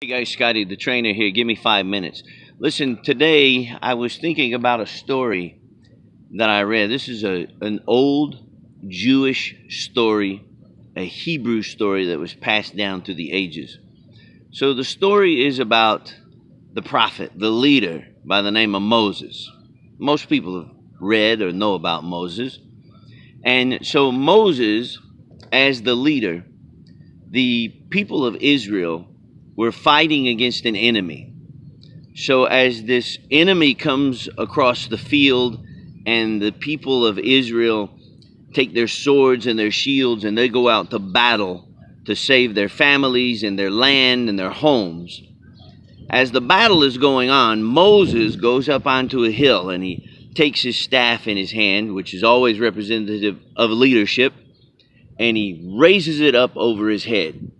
Hey guys, Scotty, the trainer here. Give me 5 minutes. Listen, today I was thinking about a story that I read. This is an old Jewish story, a Hebrew story that was passed down through the ages. So the story is about the prophet, the leader by the name of Moses. Most people have read or know about Moses. And so Moses, as the leader, the people of Israel were fighting against an enemy. So as this enemy comes across the field and the people of Israel take their swords and their shields and they go out to battle to save their families and their land and their homes. As the battle is going on, Moses goes up onto a hill and he takes his staff in his hand, which is always representative of leadership, and he raises it up over his head.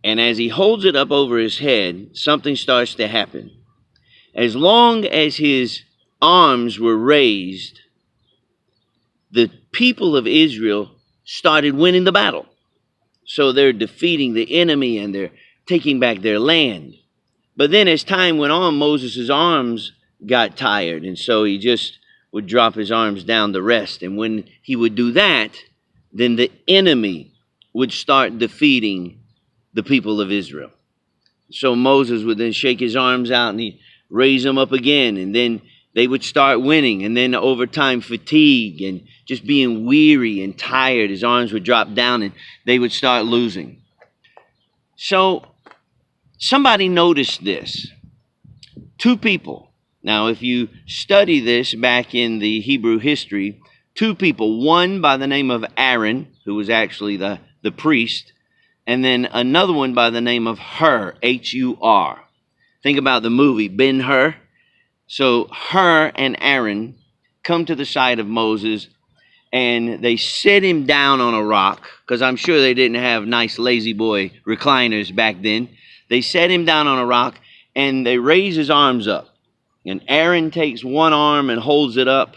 And as he holds it up over his head, something starts to happen. As long as his arms were raised, the people of Israel started winning the battle. So they're defeating the enemy and they're taking back their land. But then as time went on, Moses' arms got tired, and so he just would drop his arms down to rest. And when he would do that, then the enemy would start defeating the people of Israel. So Moses would then shake his arms out and he'd raise them up again, and then they would start winning. And then over time, fatigue and just being weary and tired, his arms would drop down and they would start losing. So somebody noticed this. Two people. Now, if you study this back in the Hebrew history, two people, one by the name of Aaron, who was actually the priest, and then another one by the name of Hur, H-U-R. Think about the movie Ben-Hur. So Hur and Aaron come to the side of Moses and they sit him down on a rock, because I'm sure they didn't have nice lazy boy recliners back then. They set him down on a rock and they raise his arms up. And Aaron takes one arm and holds it up,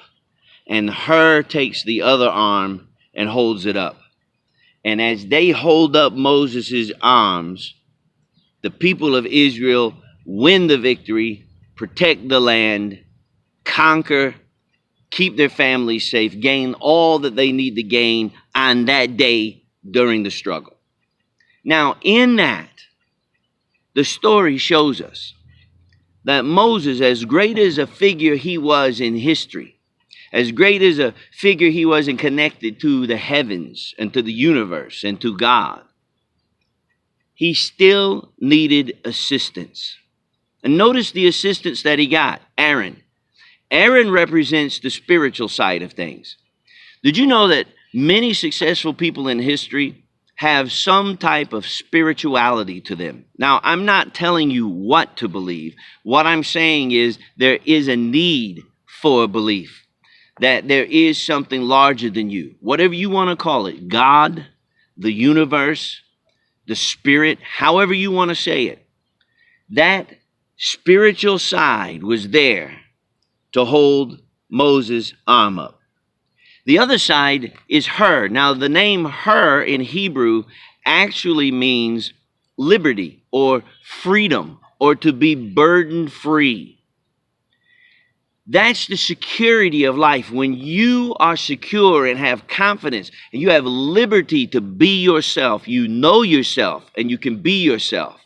and Hur takes the other arm and holds it up. And as they hold up Moses' arms, the people of Israel win the victory, protect the land, conquer, keep their families safe, gain all that they need to gain on that day during the struggle. Now, in that, the story shows us that Moses, as great as a figure he was in history, as great as a figure he was and connected to the heavens and to the universe and to God, he still needed assistance. And notice the assistance that he got, Aaron. Aaron represents the spiritual side of things. Did you know that many successful people in history have some type of spirituality to them? Now, I'm not telling you what to believe. What I'm saying is there is a need for belief, that there is something larger than you. Whatever you want to call it, God, the universe, the spirit, however you want to say it. That spiritual side was there to hold Moses' arm up. The other side is Hur. Now, the name Hur in Hebrew actually means liberty or freedom or to be burden free. That's the security of life. When you are secure and have confidence and you have liberty to be yourself, you know yourself and you can be yourself,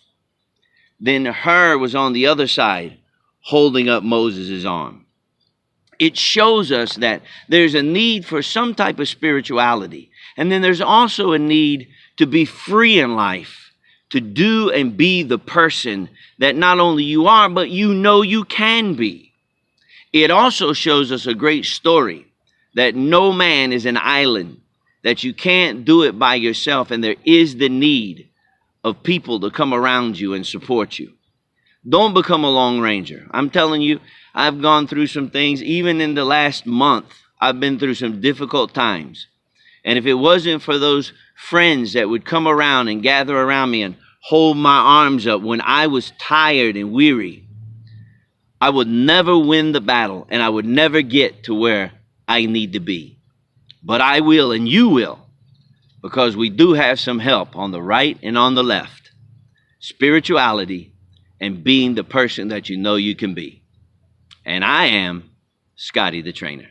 then Hur was on the other side holding up Moses' arm. It shows us that there's a need for some type of spirituality. And then there's also a need to be free in life, to do and be the person that not only you are, but you know you can be. It also shows us a great story that no man is an island, that you can't do it by yourself, and there is the need of people to come around you and support you. Don't become a lone ranger. I'm telling you, I've gone through some things. Even in the last month, I've been through some difficult times. And if it wasn't for those friends that would come around and gather around me and hold my arms up when I was tired and weary, I would never win the battle and I would never get to where I need to be. But I will, and you will, because we do have some help on the right and on the left. spirituality, and being the person that you know you can be. And I am Scotty the Trainer.